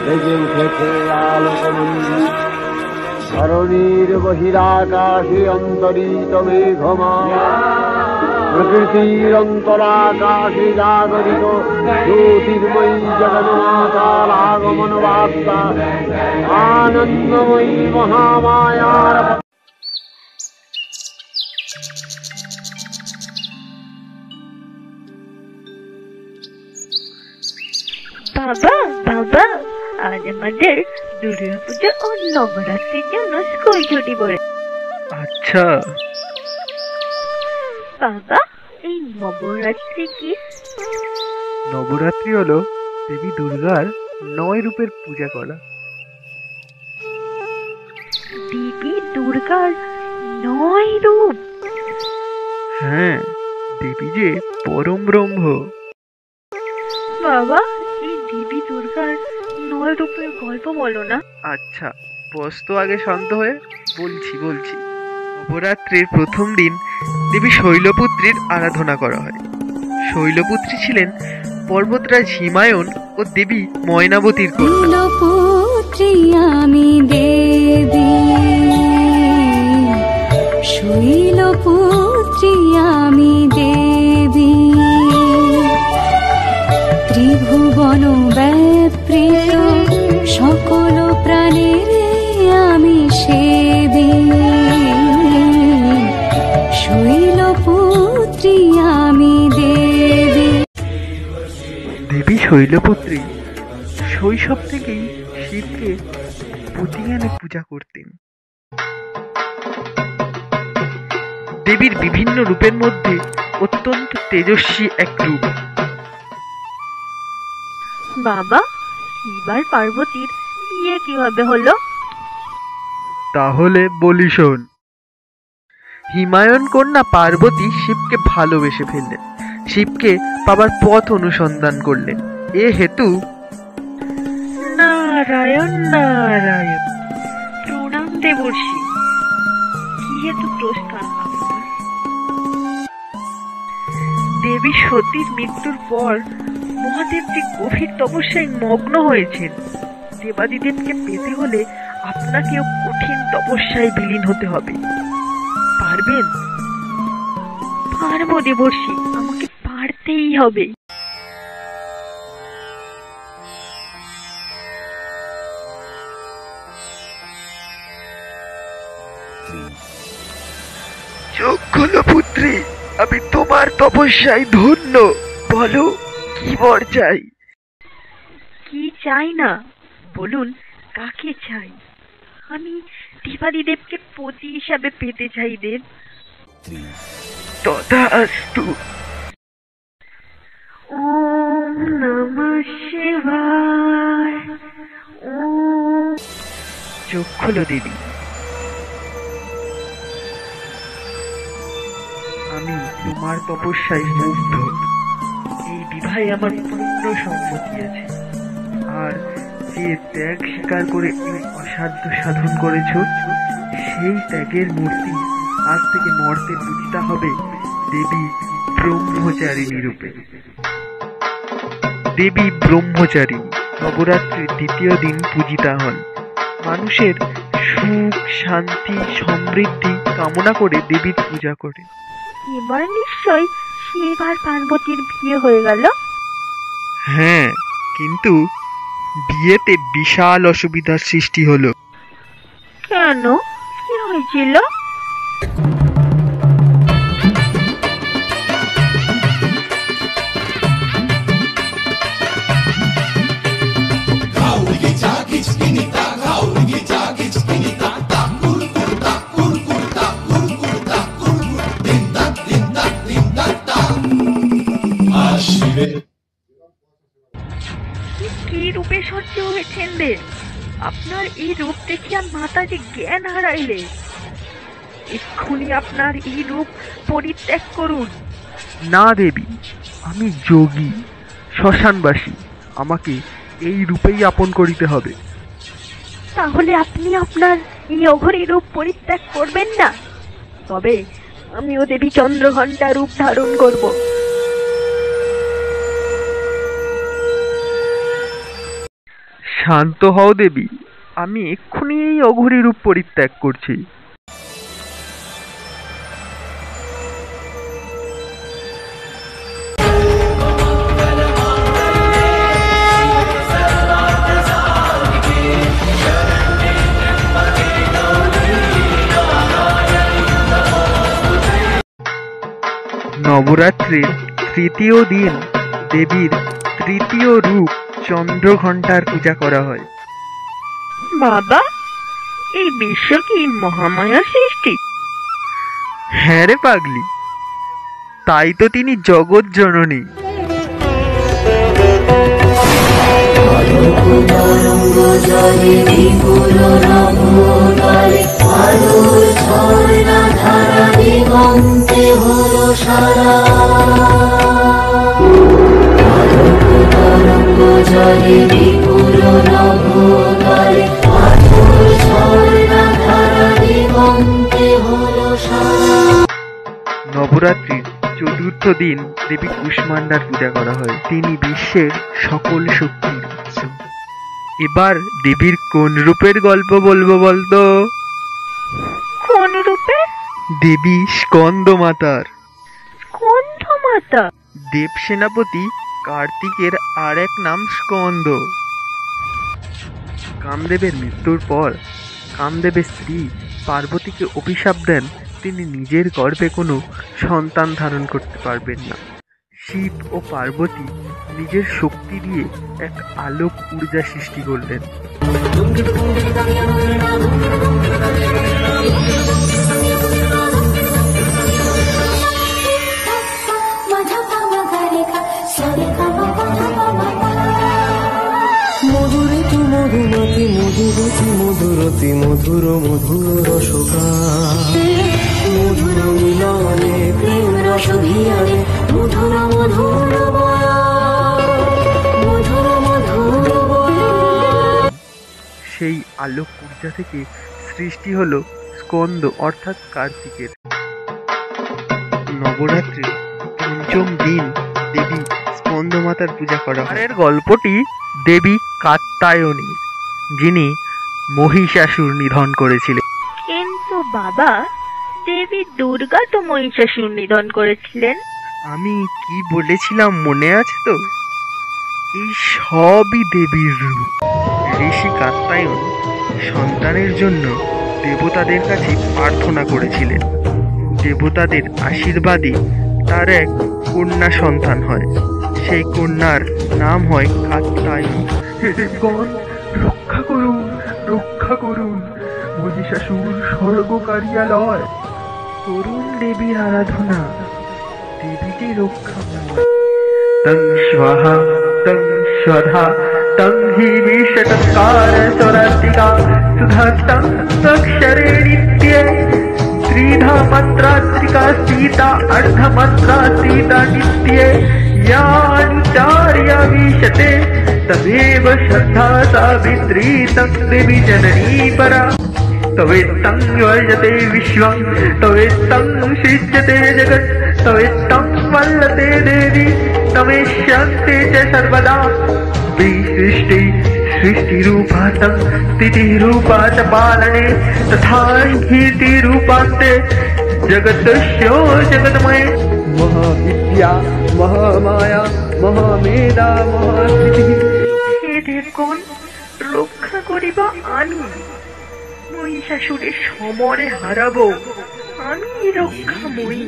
বেজে উঠেছে আলোকমঞ্জি, ধরণীর বহিরাকাশে অন্তরিত মেঘমালা, প্রকৃতির অন্তরাকাশে জাগরিত জ্যোতির্ময়ী জগন্মাতার আগমন বার্তা, আনন্দময়ী মহামায়ার। বাবা বাবা, আজ আমাদের দুর্গা পুজো ও নবরাত্রির জন্য স্কুল ছুটি পড়ে। আচ্ছা বাবা, এই নবরাত্রি কি? নবরাত্রি হলো দেবী দুর্গার 9 রূপের পূজা করা। দেবী দুর্গার 9 রূপ? হ্যাঁ, দেবী যে পরম ব্রহ্ম। বাবা, এই দেবী দুর্গার 9 রূপের গল্প বলো না। আচ্ছা বস তো আগে শান্ত হয়ে, বলছি। নবরাত্রির প্রথম দিন দেবী শৈলপুত্রীর আরাধনা করা হয়। শৈলপুত্রী ছিলেন পর্বতরাজ হিমায়ন ও দেবী ময়নাবতীর কন্যা। আমি দেবী শৈলপুত্রী, আমি দেবী ত্রিভুবন ব্যাপৃত সকল প্রাণের আমি সেবী, শৈলপুত্রী আমি দেবী। দেবী শৈলপুত্রী শৈশব থেকেই শিবকে প্রতিজ্ঞানে পূজা করতেন। দেবীর বিভিন্ন রূপের মধ্যে অত্যন্ত তেজস্বী এক রূপ। বাবা, শিব আর পার্বতীর বিয়ে কিভাবে হলো? তাহলে বলি শোন। হিমায়ন কন্যা পার্বতী শিবকে ভালোবেসে ফেললেন, শিবকে পাবার পথ অনুসন্ধান করলেন। এ হেতু নারায়ণ নারায়ণ, প্রণাম দেবর্ষি। কি হেতু প্রস্থান আপনার? দেবী সতীর মৃত্যুর পর মহাদেবজি গভীর তপস্যায় মগ্ন হয়েছেন। দেবাদিদেবকে পেতে হলে আপনাকেও কঠিন তপস্যায় বিলীন হতে হবে। পারবেন? পারবো দেবর্ষি, আমাকে পারতেই হবে। চোখ খোলো পুত্রী, আমি তোমার তপস্যায় ধন্য। বলো কি বর চাই? কি চাই না বলুন, কাকে চাই? আমি দেবাদিদেবকে পতি হিসাবে পেতে চাই দেব। তথাস্তু। ওম নমঃ শিবায়। ওম। চোখ খোলো দেবী। আমি তোমার তপস্যায় মুগ্ধ। এই বিবাহে আমার পূর্ণ সম্মতি আছে। আর যে ত্যাগ স্বীকার করে এই অসাধ্য সাধন করেছ, সেই ত্যাগের মূর্তি আজ থেকে মর্তে পূজিতা হবে দেবী ব্রহ্মচারিণী রূপে। দেবী ব্রহ্মচারিণী নবরাত্রির দ্বিতীয় দিন পূজিতা হন। মানুষের সুখ শান্তি সমৃদ্ধি কামনা করে দেবীর পূজা করে। এবার নিশ্চয় শিব আর পার্বতীর বিয়ে হয়ে গেল। হ্যাঁ, কিন্তু বিয়েতে বিশাল অসুবিধার সৃষ্টি হলো। কেন? কি হয়েছিল? কি রূপে সহ্য হয়েছেন দেব? আপনার এই রূপ দেখিয়া মাতাজি জ্ঞান হারাইলে। এক্ষুনি আপনার এই রূপ পরিত্যাগ করুন। না দেবী, আমি যোগী শ্মশানবাসী। আমাকে এই রূপেই আপন করিতে হবে। তাহলে আপনি আপনার এই অঘরী রূপ পরিত্যাগ করবেন না? তবে আমিও দেবী চন্দ্রঘণ্টা রূপ ধারণ করব। শান্ত হও দেবী, আমি এক্ষুনি এই অঘরী রূপ পরিত্যাগ করছি। নবরাত্রির তৃতীয় দিন দেবীর তৃতীয় রূপ চন্দ্রঘণ্টার পূজা করা হয়। বাবা, এই বিশ্ব কি মহামায়ার সৃষ্টি? হ্যাঁ রে পাগলি, তাই তো তিনি জগৎ জননী। নবরাত্রির চতুর্থ দিন দেবী কুষ্মান্ডার পূজা করা হয়। তিনি বিশ্বের সকল শক্তির উৎস। এবার দেবীর কোন রূপের গল্প বলবো বলতো? কোন রূপে? দেবী স্কন্দ মাতার। স্কন্ধ মাতা? দেব সেনাপতি কার্তিকের আর এক নাম স্কন্দ। কামদেবের মৃত্যুর পর কামদেবের স্ত্রী পার্বতীকে অভিশাপ দেন তিনি নিজের গর্ভে কোনো সন্তান ধারণ করতে পারবেন না। শিব ও পার্বতী নিজের শক্তি দিয়ে এক আলোক ঊর্জা সৃষ্টি করলেন। মধুরতি মধুমতি মধুবতী মধুরতি মধুর মধুর রসকা মধুর মিলনে প্রেম রস ভিয়ানে মধুর মধুর মধুর মধুর। সেই আলোক ঊর্জা থেকে সৃষ্টি হলো স্কন্দ অর্থাৎ কার্তিকের। নবরাত্রির পঞ্চম দিন দেবী স্কন্দ মাতার পূজা করা হয়। এর গল্পটি দেবী কাত্যায়নী, যিনি মহিষাসুর নিধন করেছিলেন। কিন্তু বাবা, দেবী দুর্গা তো মহিষাসুর নিধন করেছিলেন। আমি কি বলেছিলাম মনে আছে তো? এই সবই দেবীর রূপ। ঋষি কাত্যায়ন সন্তানের জন্য দেবতাদের কাছে প্রার্থনা করেছিলেন। দেবতাদের আশীর্বাদে তার এক কন্যা সন্তান হয়। সেই কন্যার নাম হয় কাত্যায়নী। হে দেবগণ, রক্ষা করুন, রক্ষা করুন, মহিষাসুর স্বর্গকারিয়ালয়। করুন দেবীর আরাধনা, দেবীকে রক্ষা করুন। তং স্বাহা তং স্বধা তং হি বিশতকার স্বরাত্রিকা সুধা তং অক্ষরে নিত্যে ত্রিধা মাত্রাত্রিকা সীতা অর্ধমাত্রা সীতা নিত্যে यानुचार्य विशते तदेव श्रद्धा सावित्री तं देवी जननी परा तवेत्तं वर्जते विश्वं तवेत्तं सृज्यते जगत् तवेत्तं वल्लते देवी तमेष्यन्ते च सर्वदा विसृष्टि सृष्टिरूपा तं स्थितिरूपा च पालने तथा स्थितिरूपान्ते जगतस्यो जगन्मये মহাবিদ্যা মহামায়া মহামেধা মহাস্থিতি। হে দেবগণ, রক্ষা করিবা আমি, মহিষাসুরের সমরে হারাবো আমি রক্ষাময়ী।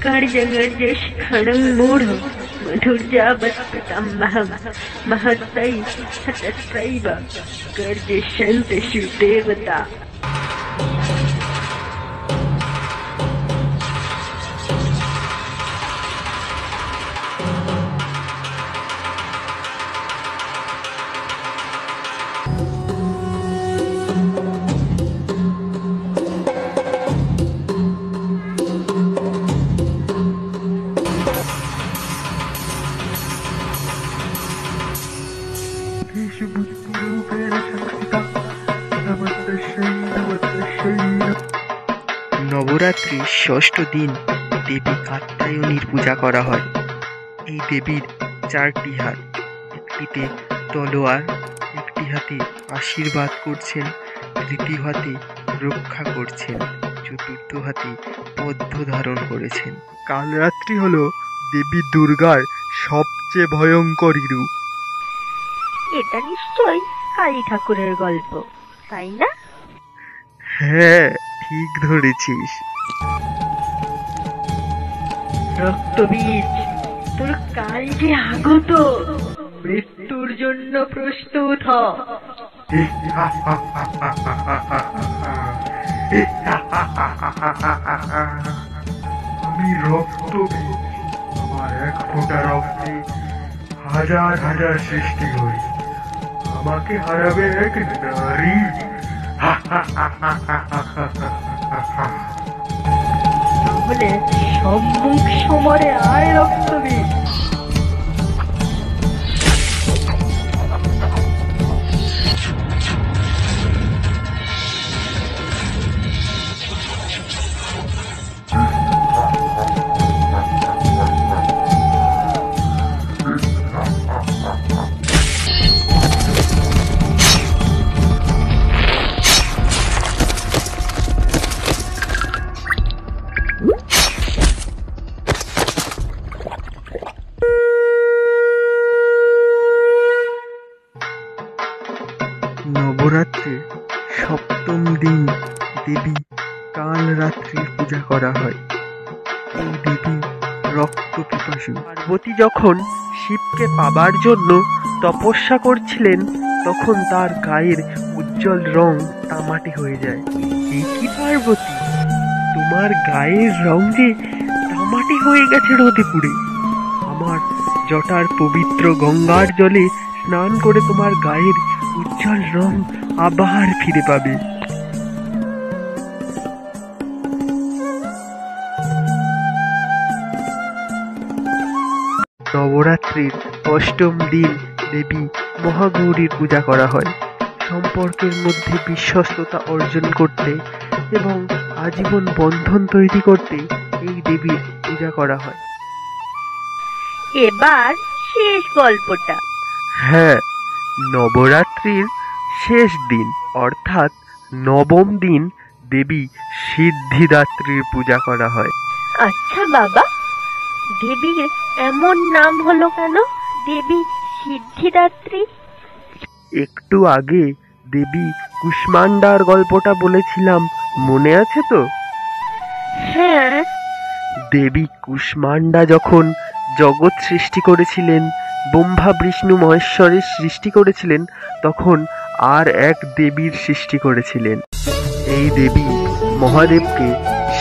गर्जगर्जश खडं मूढ मधुर्जावत्कटम्बहं महत्तै हतत्रैव गर्जशन्तु देवता। নবরাত্রির ষষ্ঠ দিন দেবী কাত্যায়নীর পূজা করা হয়। এই দেবীর 4টি হাত, একটিতে তলোয়ার, একটি হাতে আশীর্বাদ করছেন, তৃতীয় হাতে রক্ষা করছেন, চতুর্থ হাতে পদ্ম ধারণ করেছেন। কালরাত্রি হলো দেবী দুর্গার সবচেয়ে ভয়ঙ্কর রূপ। এটা নিশ্চয়ই কালী ঠাকুরের গল্প, তাই না? হ্যাঁ, ঠিক ধরেছিস। রক্তবীজ, তোর কাল যে আগত, মৃত্যুর জন্য প্রস্তুত হ। আমি রক্তবীজ, আমার এক ফোঁটা রক্তে হাজার হাজার সৃষ্টি হই। আমাকে হারাবে এক নারী। তাহলে সম্মুখ সমরে আয় রক্তবীজ। নবরাত্রির সপ্তম দিন দেবী কালরাত্রির পূজা করা হয়। এই দেবী রক্ত পিপাসু। পার্বতী যখন শিবকে পাবার জন্য তপস্যা করছিলেন, তখন তার গায়ের উজ্জ্বল রং তামাটে হয়ে যায়। এই কি পার্বতী, তোমার গায়ের রং যে তামাটে হয়ে গেছে রোদে পুড়ে। আমার জটার পবিত্র গঙ্গার জলে স্নান করে তোমার গায়ের উজ্জ্বল রং আবার ফিরে পাবে। নবরাত্রির অষ্টম দিন দেবী মহাগৌরীর পূজা করা হয়। সম্পর্কের মধ্যে বিশ্বস্ততা অর্জন করতে এবং আজীবন বন্ধন তৈরি করতে এই দেবীর পূজা করা হয়। এবার শেষ গল্পটা। হ্যাঁ, নবরাত্রির শেষ দিন অর্থাৎ নবম দিন দেবী সিদ্ধিদাত্রীর পূজা করা হয়। আচ্ছা বাবা, দেবীর এমন নাম হলো কেন, দেবী সিদ্ধিদাত্রী? একটু আগে দেবী কুষ্মান্ডার গল্পটা বলেছিলাম, মনে আছে তো? হ্যাঁ। দেবী কুষ্মান্ডা যখন জগৎ সৃষ্টি করেছিলেন, ব্রহ্মা বিষ্ণু মহেশ্বরের সৃষ্টি করেছিলেন, তখন আর এক দেবীর সৃষ্টি করেছিলেন। এই দেবী মহাদেবকে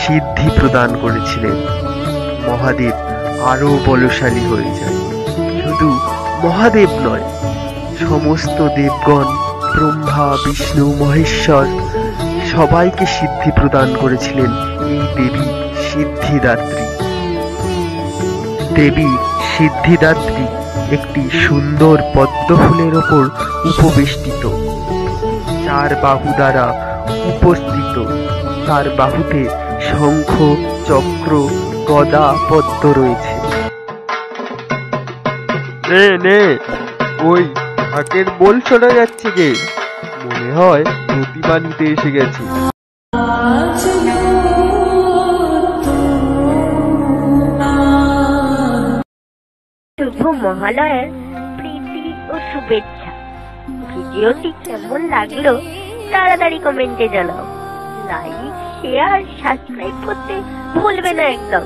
সিদ্ধি প্রদান করেছিলেন। মহাদেব আরো বলশালী হয়ে যায়। শুধু মহাদেব নয়, সমস্ত দেবগণ, ব্রহ্মা বিষ্ণু মহেশ্বর সবাইকে সিদ্ধি প্রদান করেছিলেন এই দেবী সিদ্ধিদাত্রী। দেবী সিদ্ধিদাত্রী একটি সুন্দর পদ্ম ফুলের ওপর উপবেষ্টিত, 4 বাহু দ্বারা উপস্থিত। তার বাহুতে শঙ্খ, চক্র, গদা, পদ্ম রয়েছে। নে নে, ওই ঢাকের বোল শোনা যাচ্ছে যে, মনে হয় প্রতিমা নিতে এসে গেছে। শুভ মহালয়ার প্রীতি ও শুভেচ্ছা। ভিডিওটি কেমন লাগলো তাড়াতাড়ি কমেন্টে জানাও। লাইক, শেয়ার, সাবস্ক্রাইব করতে ভুলবে না একদম।